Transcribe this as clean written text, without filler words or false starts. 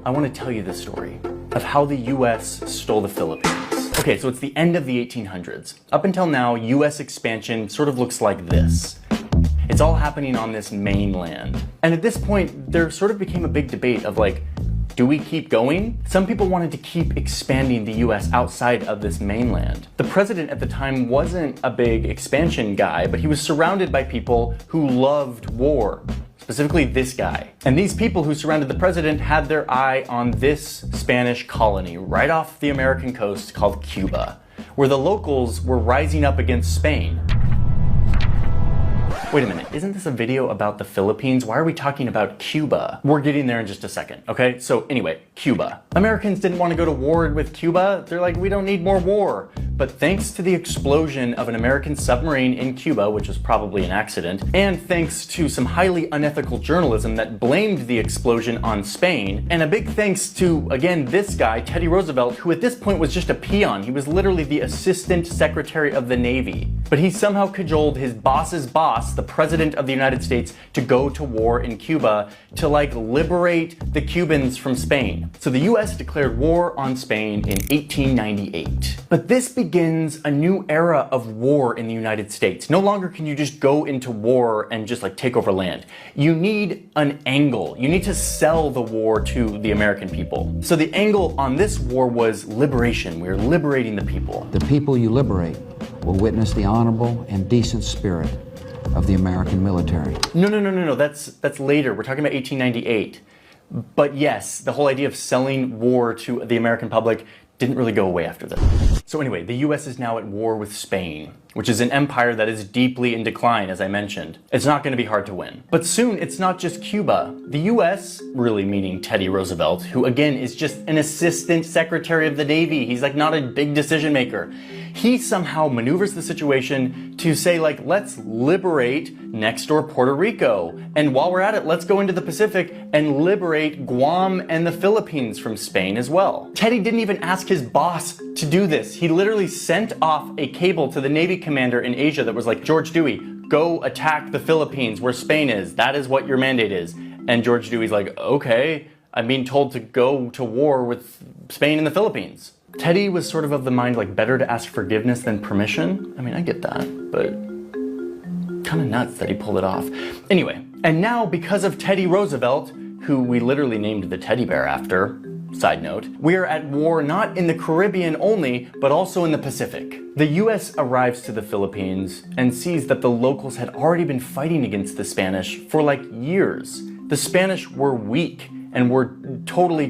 I want to tell you the story of how the US stole the Philippines. Okay, so it's the end of the 1800s. Up until now, US expansion sort of looks like this. It's all happening on this mainland. And at this point, there sort of became a big debate of like, do we keep going? Some people wanted to keep expanding the US outside of this mainland. The president at the time wasn't a big expansion guy, but he was surrounded by people who loved war. Specifically this guy. And these people who surrounded the president had their eye on this Spanish colony right off the American coast called Cuba, where the locals were rising up against Spain. Wait a minute, isn't this a video about the Philippines? Why are we talking about Cuba? We're getting there in just a second, okay? So anyway, Cuba. Americans didn't want to go to war with Cuba. They're like, we don't need more war. But thanks to the explosion of an American submarine in Cuba, which was probably an accident, and thanks to some highly unethical journalism that blamed the explosion on Spain, and a big thanks to, again, this guy, Teddy Roosevelt, who at this point was just a peon. He was literally the Assistant Secretary of the Navy. But he somehow cajoled his boss's boss, the President of the United States, to go to war in Cuba to like liberate the Cubans from Spain. So the US declared war on Spain in 1898. But this begins a new era of war in the United States. No longer can you just go into war and just like take over land. You need an angle. You need to sell the war to the American people. So the angle on this war was liberation. We're liberating the people. The people you liberate will witness the honorable and decent spirit of the American military. No, that's later. We're talking about 1898. But yes, the whole idea of selling war to the American public didn't really go away after this. So anyway, the US is now at war with Spain, which is an empire that is deeply in decline, as I mentioned. It's not going to be hard to win. But soon, it's not just Cuba. The US, really meaning Teddy Roosevelt, who again is just an Assistant Secretary of the Navy. He's like not a big decision maker. He somehow maneuvers the situation to say like, let's liberate next door Puerto Rico. And while we're at it, let's go into the Pacific and liberate Guam and the Philippines from Spain as well. Teddy didn't even ask his boss to do this. He literally sent off a cable to the Navy commander in Asia that was like, George Dewey, go attack the Philippines where Spain is. That is what your mandate is. And George Dewey's like, okay, I'm being told to go to war with Spain and the Philippines. Teddy was sort of the mind like better to ask forgiveness than permission. I mean, I get that, but kind of nuts that he pulled it off. Anyway, and now because of Teddy Roosevelt, who we literally named the teddy bear after, side note, we are at war not in the Caribbean only, but also in the Pacific. The US arrives to the Philippines and sees that the locals had already been fighting against the Spanish for like years. The Spanish were weak and were totally